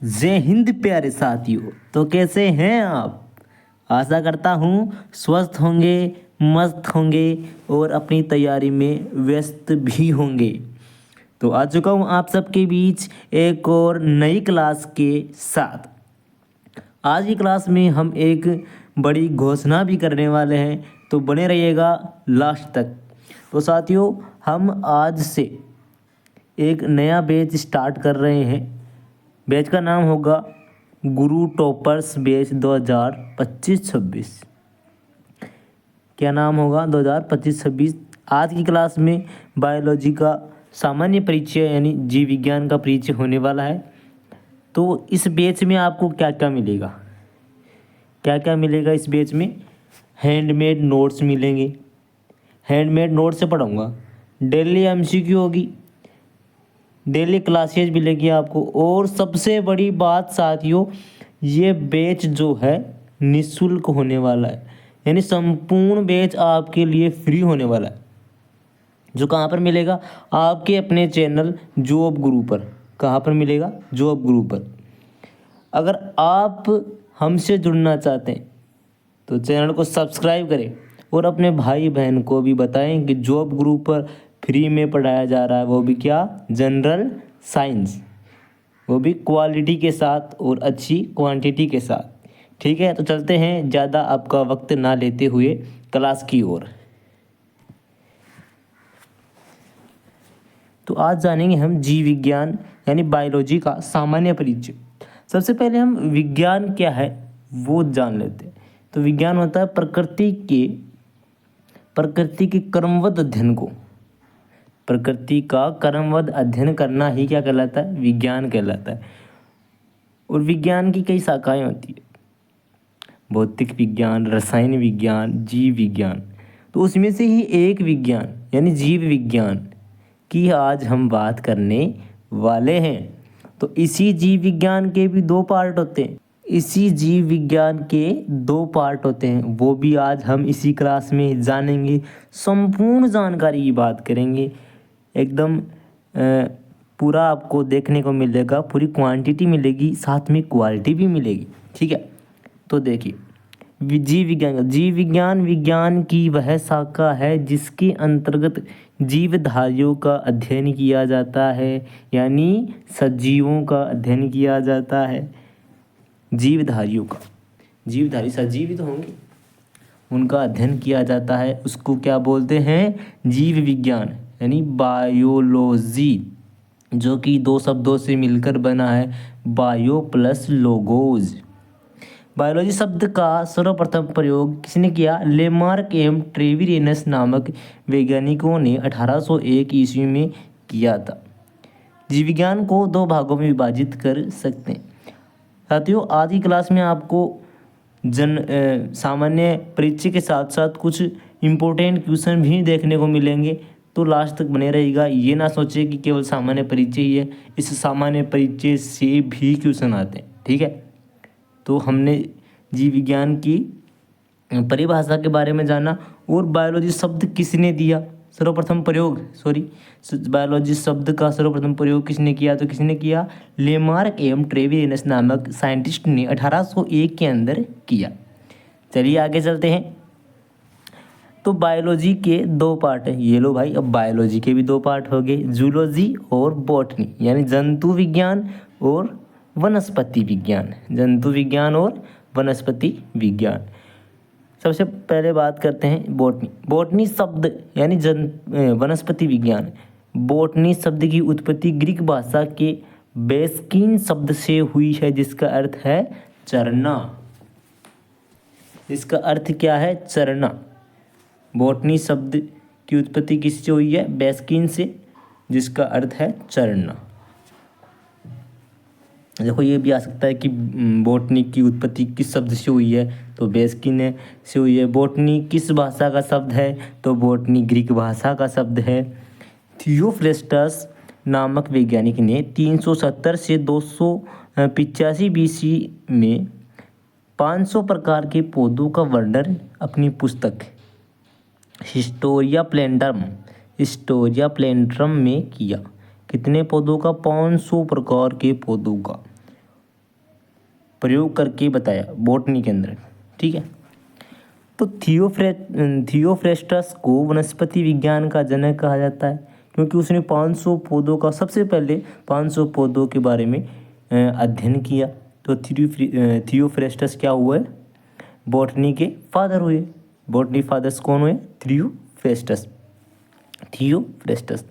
जय हिंद प्यारे साथियों। तो कैसे हैं आप? आशा करता हूँ स्वस्थ होंगे, मस्त होंगे और अपनी तैयारी में व्यस्त भी होंगे। तो आ चुका हूँ आप सबके बीच एक और नई क्लास के साथ। आज की क्लास में हम एक बड़ी घोषणा भी करने वाले हैं, तो बने रहिएगा लास्ट तक। तो साथियों, हम आज से एक नया बैच स्टार्ट कर रहे हैं। बैच का नाम होगा गुरु टॉपर्स बैच 2025-26। क्या नाम होगा? 2025-26। आज की क्लास में बायोलॉजी का सामान्य परिचय यानी जीव विज्ञान का परिचय होने वाला है। तो इस बैच में आपको क्या क्या मिलेगा? क्या क्या मिलेगा इस बैच में? हैंडमेड नोट्स मिलेंगे। हैंडमेड नोट से पढ़ाऊँगा। डेली एमसीक्यू होगी, डेली क्लासेज मिलेगी आपको। और सबसे बड़ी बात साथियों, ये बैच जो है निःशुल्क होने वाला है, यानी संपूर्ण बैच आपके लिए फ्री होने वाला है। जो कहाँ पर मिलेगा? आपके अपने चैनल जॉब गुरु पर। कहाँ पर मिलेगा? जॉब गुरु पर। अगर आप हमसे जुड़ना चाहते हैं तो चैनल को सब्सक्राइब करें और अपने भाई बहन को भी बताएं कि जॉब गुरु पर फ्री में पढ़ाया जा रहा है। वो भी क्या? जनरल साइंस, वो भी क्वालिटी के साथ और अच्छी क्वांटिटी के साथ। ठीक है, तो चलते हैं ज़्यादा आपका वक्त ना लेते हुए क्लास की ओर। तो आज जानेंगे हम जीव विज्ञान यानी बायोलॉजी का सामान्य परिचय। सबसे पहले हम विज्ञान क्या है वो जान लेते हैं। तो विज्ञान होता है प्रकृति के क्रमबद्ध अध्ययन को। प्रकृति का क्रमबद्ध अध्ययन करना ही क्या कहलाता है? विज्ञान कहलाता है। और विज्ञान की कई शाखाएं होती है, भौतिक विज्ञान, रसायन विज्ञान, जीव विज्ञान। तो उसमें से ही एक विज्ञान यानी जीव विज्ञान की आज हम बात करने वाले हैं। तो इसी जीव विज्ञान के भी दो पार्ट होते हैं। इसी जीव विज्ञान के दो पार्ट होते हैं, वो भी आज हम इसी क्लास में जानेंगे। संपूर्ण जानकारी की बात करेंगे, एकदम पूरा आपको देखने को मिलेगा, पूरी क्वांटिटी मिलेगी, साथ में क्वालिटी भी मिलेगी। ठीक है, तो देखिए जीव विज्ञान की वह शाखा है जिसके अंतर्गत जीवधारियों का अध्ययन किया जाता है, यानी सजीवों का अध्ययन किया जाता है। जीवधारियों का, जीवधारी सजीवित होंगे, उनका अध्ययन किया जाता है। उसको क्या बोलते हैं? जीव विज्ञान यानी बायोलॉजी, जो कि दो शब्दों से मिलकर बना है, बायो प्लस लोगोज। बायोलॉजी शब्द का सर्वप्रथम प्रयोग किसने किया? लेमार्क एवं ट्रेविरेनस नामक वैज्ञानिकों ने 1801 ईस्वी में किया था। जीव विज्ञान को दो भागों में विभाजित कर सकते हैं। साथियों, आज की क्लास में आपको सामान्य परिचय के साथ साथ कुछ इम्पोर्टेंट क्वेश्चन भी देखने को मिलेंगे, तो लास्ट तक बने रहेगा। ये ना सोचे कि केवल सामान्य परिचय ही है, इस सामान्य परिचय से भी क्वेश्चन आते हैं। ठीक है, तो हमने जीव विज्ञान की परिभाषा के बारे में जाना और बायोलॉजी शब्द किसने दिया, सर्वप्रथम प्रयोग बायोलॉजी शब्द का सर्वप्रथम प्रयोग किसने किया? तो किसने किया? लेमार्क एवं ट्रेविरेनस नामक साइंटिस्ट ने 1801 के अंदर किया। चलिए आगे चलते हैं। तो बायोलॉजी के दो पार्ट हैं। ये लो भाई, अब बायोलॉजी के भी दो पार्ट हो गए, जूलॉजी और बॉटनी, यानी जंतु विज्ञान और वनस्पति विज्ञान। जंतु विज्ञान और वनस्पति विज्ञान। सबसे पहले बात करते हैं बॉटनी। बॉटनी शब्द यानी वनस्पति विज्ञान। बॉटनी शब्द की उत्पत्ति ग्रीक भाषा के बेस्किन शब्द से हुई है, जिसका अर्थ है चरना। इसका अर्थ क्या है? चरना। बॉटनी शब्द की उत्पत्ति किससे हुई है? बेस्किन से, जिसका अर्थ है चरना। देखो, ये भी आ सकता है कि बॉटनी की उत्पत्ति किस शब्द से हुई है, तो बेस्किन से हुई है। बॉटनी किस भाषा का शब्द है? तो बॉटनी ग्रीक भाषा का शब्द है। थियोफ्लेस्टस नामक वैज्ञानिक ने 370 से 285 बीसी में 500 प्रकार के पौधों का वर्णन अपनी पुस्तक हिस्टोरिया प्लैंटरम में किया। कितने पौधों का? 500 प्रकार के पौधों का। प्रयोग करके बताया बॉटनी के अंदर। ठीक है, तो थियोफ्रेस्टस को वनस्पति विज्ञान का जनक कहा जाता है क्योंकि उसने 500 पौधों का सबसे पहले 500 पौधों के बारे में अध्ययन किया। तो थियोफ्रेस्टस क्या हुए, बॉटनी के फादर हुए। बॉटनी फादर्स कौन हुए, थियोफ्रेस्टस।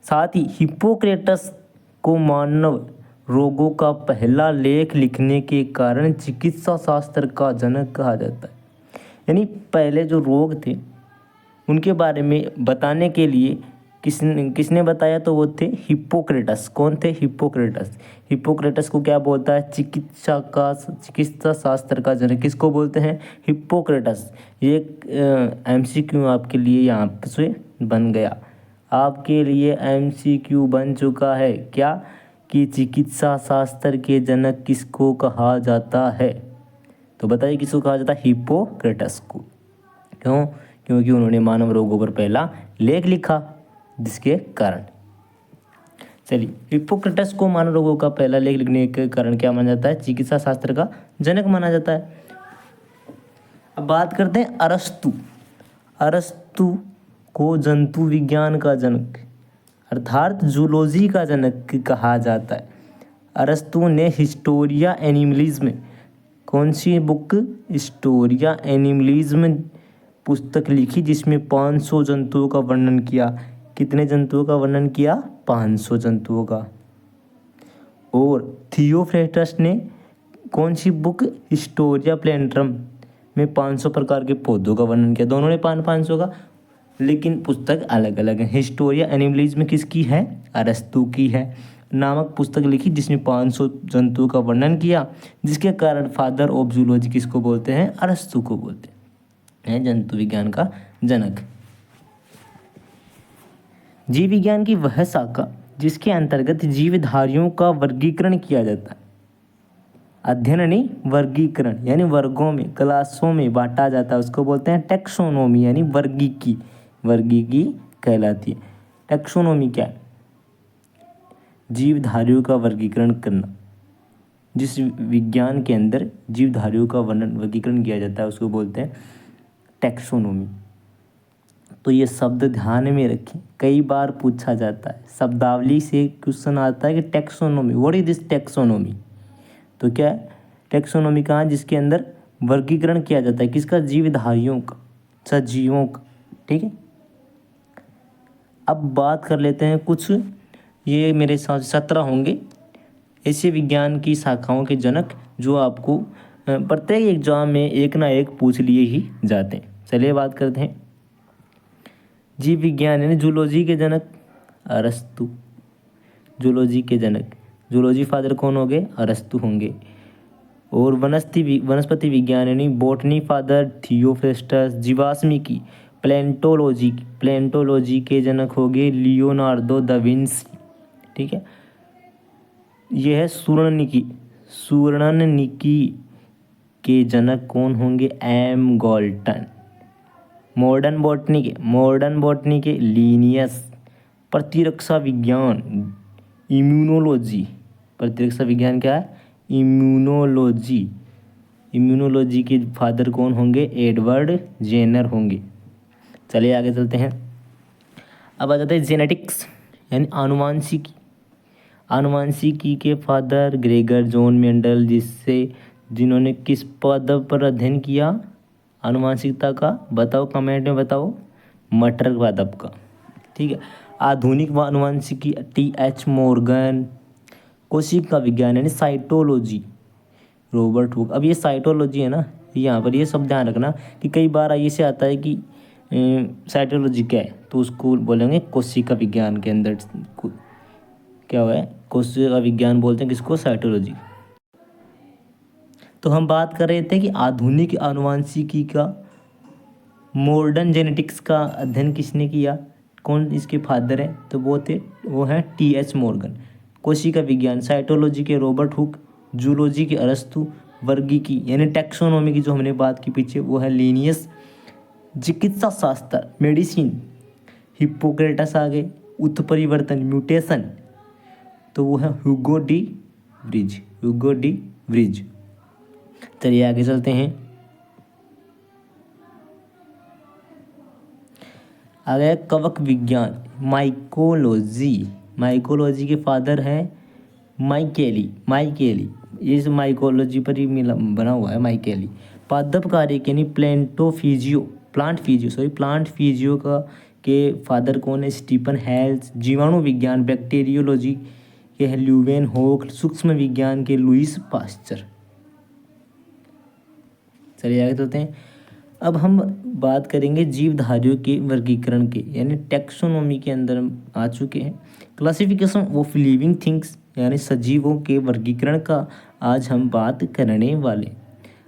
साथ ही हिप्पोक्रेटस को मानव रोगों का पहला लेख लिखने के कारण चिकित्सा शास्त्र का जनक कहा जाता है। यानी पहले जो रोग थे उनके बारे में बताने के लिए किसने बताया, तो वो थे हिप्पोक्रेटस। कौन थे, हिप्पोक्रेटस। हिप्पोक्रेटस को क्या बोलता है, चिकित्सा शास्त्र का जनक किसको बोलते हैं, हिप्पोक्रेटस। ये एक MCQ आपके लिए यहाँ से बन गया, आपके लिए MCQ बन चुका है क्या, कि चिकित्सा शास्त्र के जनक किसको कहा जाता है। तो बताइए किसको कहा जाता है, हिप्पोक्रेटस को। क्यों, क्योंकि उन्होंने मानव रोगों पर पहला लेख लिखा, जिसके कारण। चलिए, हिप्पोक्रेटस को मानव रोगों का पहला लेख लिखने के कारण क्या माना जाता है, चिकित्सा शास्त्र का जनक माना जाता है। अब बात करते हैं अरस्तु। अरस्तु को जंतु विज्ञान का जनक अर्थात जूलॉजी का जनक कहा जाता है। अरस्तु ने हिस्टोरिया एनिमलिज़ में, कौन सी बुक, हिस्टोरिया एनिमलिज़ में पुस्तक लिखी, जिसमें 500 जंतुओं का वर्णन किया। कितने जंतुओं का वर्णन किया, 500 जंतुओं का। और थियोफ्रेस्टस ने कौन सी बुक, हिस्टोरिया प्लेंट्रम में 500 प्रकार के पौधों का वर्णन किया। दोनों ने 500 का, लेकिन पुस्तक अलग अलग है। हिस्टोरिया एनिमलिज़ में किसकी है, अरस्तु की है, नामक पुस्तक लिखी जिसमें 500 जंतुओं का वर्णन किया, जिसके कारण फादर ऑफ जूलॉजी किसको बोलते हैं, अरस्तु को बोलते हैं, जंतु विज्ञान का जनक। जीव विज्ञान की वह शाखा जिसके अंतर्गत जीवधारियों का वर्गीकरण किया जाता है। अध्ययन नहीं, वर्गीकरण, यानी वर्गों में, क्लासों में बांटा जाता है, उसको बोलते हैं टैक्सोनॉमी, यानी वर्गीकी कहलाती है। टैक्सोनॉमी क्या है, जीवधारियों का वर्गीकरण करना। जिस विज्ञान के अंदर जीवधारियों का वर्गीकरण किया जाता है उसको बोलते हैं टैक्सोनॉमी। तो ये शब्द ध्यान में रखें, कई बार पूछा जाता है, शब्दावली से क्वेश्चन आता है कि taxonomy, what is this taxonomy. तो क्या है, टैक्सोनॉमी कहाँ, जिसके अंदर वर्गीकरण किया जाता है, किसका, जीवधारियों का, सजीवों का। ठीक है, अब बात कर लेते हैं कुछ, ये मेरे साथ 17 होंगे ऐसे विज्ञान की शाखाओं के जनक जो आपको प्रत्येक एग्जाम में एक ना एक पूछ लिए ही जाते हैं। चलिए बात करते हैं जीव विज्ञान यानी जूलॉजी के जनक अरस्तु। जूलॉजी के जनक, जूलॉजी फादर कौन होंगे, अरस्तु होंगे। और वनस्पति विज्ञान यानी बॉटनी फादर थियोफ्रेस्टस। जीवाश्मी की, प्लेंटोलॉजी के जनक होंगे लियोनार्डो दा विंसी। ठीक है, यह है सुवर्णनिकी के जनक कौन होंगे, एम गॉल्टन। मॉडर्न बॉटनी के लीनियस। प्रतिरक्षा विज्ञान, इम्यूनोलॉजी, प्रतिरक्षा विज्ञान क्या है, इम्यूनोलॉजी के फादर कौन होंगे, एडवर्ड जेनर होंगे। चलिए आगे चलते हैं। अब आ जाते हैं जेनेटिक्स यानी आनुवांशिकी के फादर ग्रेगर जॉन मेंडल, जिन्होंने किस पद पर अध्ययन किया आनुवांशिकता का, बताओ कमेंट में बताओ, मटर पादप का। ठीक है, आधुनिक आनुवांशिकी TH मॉर्गन। कोशिका विज्ञान यानी साइटोलॉजी, रॉबर्ट हुक। अब ये साइटोलॉजी है ना, यहाँ पर ये सब ध्यान रखना कि कई बार ये से आता है कि साइटोलॉजी क्या है, तो उसको बोलेंगे कोशिका विज्ञान के अंदर क्या हुआ है, कोशिका विज्ञान बोलते हैं किसको, साइटोलॉजी। तो हम बात कर रहे थे कि आधुनिक आनुवांशिकी का, मॉडर्न जेनेटिक्स का अध्ययन किसने किया, कौन इसके फादर हैं, तो वो हैं TH मॉर्गन। कोशिका विज्ञान साइटोलॉजी के रॉबर्ट हुक, जूलॉजी के अरस्तु, वर्गीकी यानी टैक्सोनॉमी की जो हमने बात की पीछे वो है लीनियस। चिकित्सा शास्त्र मेडिसिन हिप्पोक्रेटस आ गए। उत्परिवर्तन म्यूटेशन तो वो है ह्यूगो डी ब्रिज। चलिए आगे चलते हैं। आ गया कवक विज्ञान, माइकोलॉजी। माइकोलॉजी के फादर हैं माइकेली। माइकेली ये इस माइकोलॉजी पर ही मिला बना हुआ है माइकेली। पादप कार्य यानी प्लांट फिजियो का के फादर कौन है? Stephen Hales. जीवाणु विज्ञान बैक्टीरियोलॉजी के हैं ल्यूवेन होक। सूक्ष्म विज्ञान के लुईस पास्चर। चलिए आगे चलते हैं। अब हम बात करेंगे जीवधारियों के वर्गीकरण के, यानी टैक्सोनॉमी के अंदर हम आ चुके हैं। क्लासिफिकेशन ऑफ लिविंग थिंग्स यानी सजीवों के वर्गीकरण का आज हम बात करने वाले।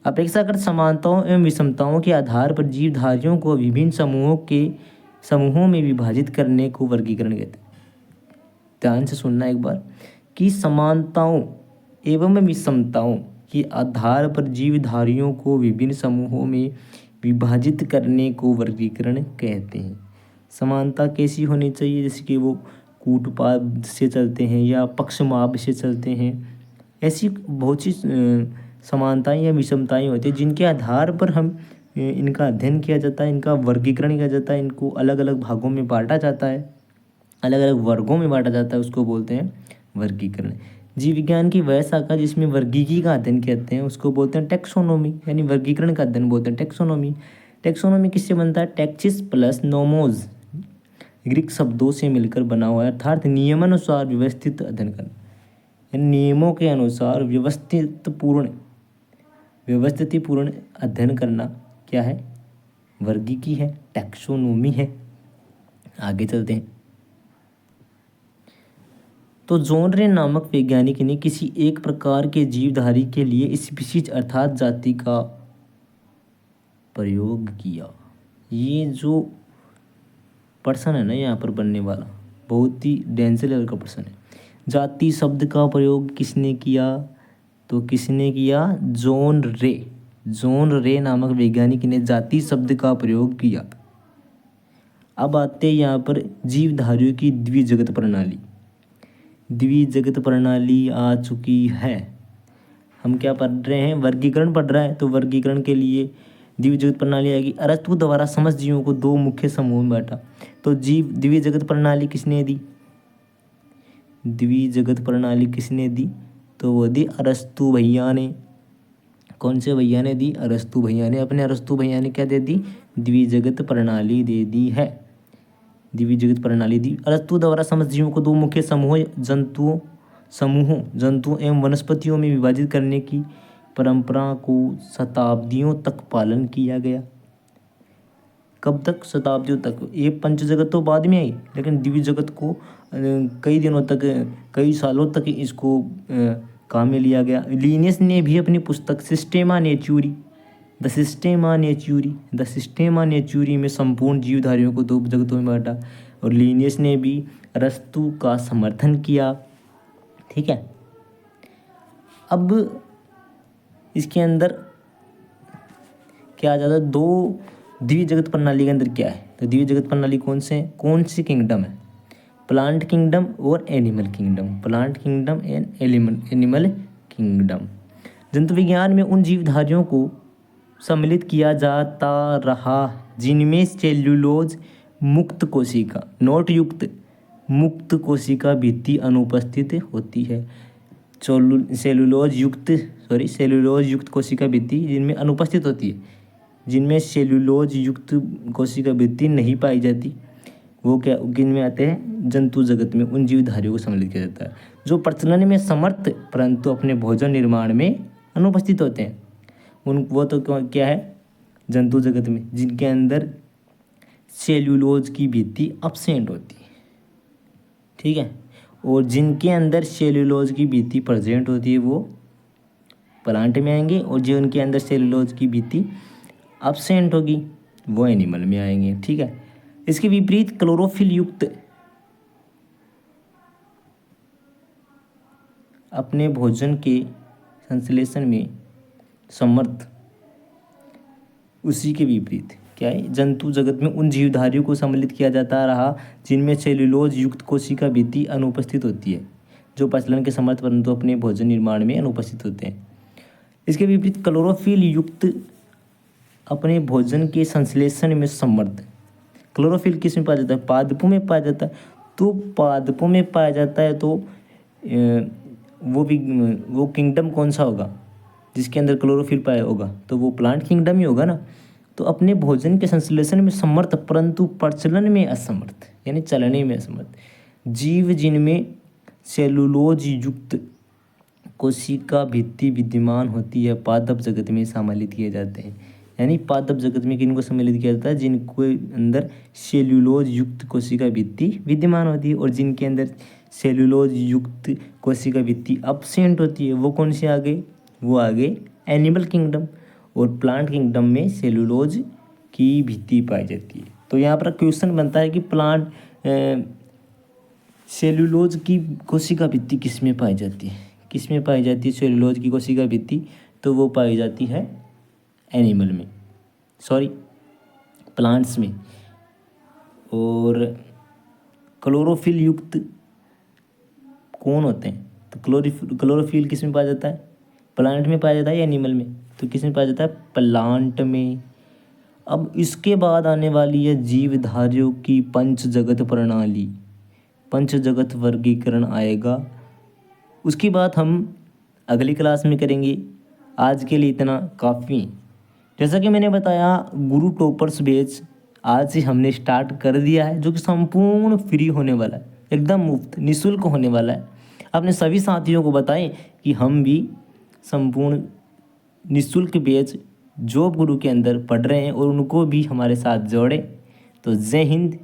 अपेक्षाकृत समानताओं एवं विषमताओं के आधार पर जीवधारियों को विभिन्न समूहों में विभाजित करने को वर्गीकरण कहते हैं। ध्यान से सुनना एक बार कि समानताओं एवं विषमताओं के आधार पर जीवधारियों को विभिन्न समूहों में विभाजित करने को वर्गीकरण कहते हैं। समानता कैसी होनी चाहिए? जैसे कि वो कूटपाद से चलते हैं या पक्षमाप से चलते हैं। ऐसी बहुत सी समानताएं या विषमताएं होती हैं जिनके आधार पर हम इनका अध्ययन किया जाता है, इनका वर्गीकरण किया जाता है, इनको अलग अलग भागों में बांटा जाता है, अलग अलग वर्गों में बांटा जाता है, उसको बोलते हैं वर्गीकरण। जीव विज्ञान की वह शाखा जिसमें वर्गीकी का अध्ययन कहते हैं उसको बोलते हैं टैक्सोनॉमी, यानी वर्गीकरण का अध्ययन बोलते हैं टैक्सोनॉमी। टैक्सोनॉमी किससे बनता है? टैक्सिस प्लस नोमोज ग्रीक शब्दों से मिलकर बना हुआ है, अर्थात नियमानुसार व्यवस्थित अध्ययन करना, यानी नियमों के अनुसार व्यवस्थितिपूर्ण अध्ययन करना क्या है? वर्गीकी है, टैक्सोनॉमी है। आगे चलते हैं। तो जॉनरे नामक वैज्ञानिक ने किसी एक प्रकार के जीवधारी के लिए स्पीशीज अर्थात जाति का प्रयोग किया। ये जो पर्सन है ना यहाँ पर बनने वाला, बहुत ही डेंजर लेवल का पर्सन है। जाति शब्द का प्रयोग किसने किया? तो किसने किया? जॉन रे नामक वैज्ञानिक ने जाति शब्द का प्रयोग किया। अब आते हैं यहाँ पर जीवधारियों की द्विजगत प्रणाली। द्विजगत प्रणाली आ चुकी है। हम क्या पढ़ रहे हैं? वर्गीकरण पढ़ रहा है, तो वर्गीकरण के लिए द्विजगत प्रणाली आएगी। अरस्तु द्वारा समस्त जीवों को दो मुख्य समूह में बांटा। तो द्विजगत प्रणाली किसने दी? द्विजगत प्रणाली किसने दी? तो वो दी अरस्तु भैया ने। कौन से भैया ने दी? अरस्तु भैया ने। अपने अरस्तु भैया ने क्या दे दी? द्विजगत प्रणाली दे दी है। द्विजगत प्रणाली दी। अरस्तु द्वारा समस्त जीवों को दो मुख्य समूहों जंतुओं एवं वनस्पतियों में विभाजित करने की परंपरा को शताब्दियों तक पालन किया गया। कब तक? शताब्दियों तक। ये पंचजगत तो बाद में आई, लेकिन द्विजगत को कई दिनों तक, कई सालों तक इसको काम में लिया गया। लीनियस ने भी अपनी पुस्तक द सिस्टेमा नेचुरी में संपूर्ण जीवधारियों को दो जगतों में बांटा, और लीनियस ने भी अरस्तु का समर्थन किया। ठीक है। अब इसके अंदर क्या आ जाता है? दो द्विजगत प्रणाली के अंदर क्या है? तो द्विजगत प्रणाली कौन सी किंगडम है? प्लांट किंगडम और animal kingdom. Plant kingdom and animal kingdom. जंतु विज्ञान में उन जीवधारियों को सम्मिलित किया जाता रहा जिनमें सेल्यूलोज मुक्त कोशिका भित्ति अनुपस्थित होती है। सेल्यूलोज युक्त कोशिका भित्ति जिनमें अनुपस्थित होती है, जिनमें सेल्यूलोज युक्त कोशिका भित्ति नहीं पाई जाती, वो क्या किन में आते हैं? जंतु जगत में उन जीवधारियों को सम्मिलित किया जाता है जो प्रचलन में समर्थ परंतु अपने भोजन निर्माण में अनुपस्थित होते हैं। वो तो क्या है? जंतु जगत में जिनके अंदर सेल्यूलोज की भित्ति अब्सेंट होती है। ठीक है। और जिनके अंदर सेल्यूलोज की भित्ति प्रेजेंट होती है वो प्लांट में आएंगे, और जो उनके अंदर सेल्यूलोज की भित्ति अब्सेंट होगी वो एनिमल में आएंगे। ठीक है। इसके विपरीत क्लोरोफिल युक्त अपने भोजन के संश्लेषण में समर्थ, उसी के विपरीत क्या है? जंतु जगत में उन जीवधारियों को सम्मिलित किया जाता रहा जिनमें सेल्यूलोज युक्त कोशिका भित्ति अनुपस्थित होती है, जो प्रचलन के समर्थ परंतु अपने भोजन निर्माण में अनुपस्थित होते हैं। इसके विपरीत क्लोरोफिल युक्त अपने भोजन के संश्लेषण में समर्थ। क्लोरोफिल किस में पाया जाता है? पादपों में पाया जाता है। तो पादपों में पाया जाता है तो वो किंगडम कौन सा होगा जिसके अंदर क्लोरोफिल पाया होगा? तो वो प्लांट किंगडम ही होगा ना। तो अपने भोजन के संश्लेषण में समर्थ परंतु प्रचलन में असमर्थ, यानी चलने में असमर्थ जीव जिनमें सेलुलोज युक्त कोशिका भित्ति विद्यमान होती है पादप जगत में सम्मिलित किए जाते हैं। यानी पादप जगत में किनको सम्मिलित किया जाता है? जिनको अंदर सेल्यूलोज युक्त कोशिका भित्ति विद्यमान होती है, और जिनके अंदर सेल्यूलोज युक्त कोशिका भित्ति अब्सेंट होती है वो कौन से आ गए? वो आ गए एनिमल किंगडम। और प्लांट किंगडम में सेल्यूलोज की भित्ति पाई जाती है। तो यहाँ पर क्वेश्चन बनता है कि प्लांट सेल्यूलोज की कोशिका भित्ति किस में पाई जाती है? किस में पाई जाती है सेल्यूलोज की कोशिका भित्ति? तो वो पाई जाती है एनिमल में, सॉरी प्लांट्स में। और क्लोरोफिल युक्त कौन होते हैं? तो क्लोरोफिल किस में पाया जाता है? प्लांट में पाया जाता है या एनिमल में? तो किस में पाया जाता है? प्लांट में। अब इसके बाद आने वाली है जीवधारियों की पंच जगत प्रणाली, पंच जगत वर्गीकरण आएगा। उसकी बात हम अगली क्लास में करेंगे। आज के लिए इतना काफ़ी। जैसा कि मैंने बताया गुरु टॉपर्स बैच आज से हमने स्टार्ट कर दिया है, जो कि संपूर्ण फ्री होने वाला है, एकदम मुफ्त निःशुल्क होने वाला है। अपने सभी साथियों को बताएं कि हम भी संपूर्ण निःशुल्क बैच जॉब गुरु के अंदर पढ़ रहे हैं और उनको भी हमारे साथ जोड़ें। तो जय हिंद,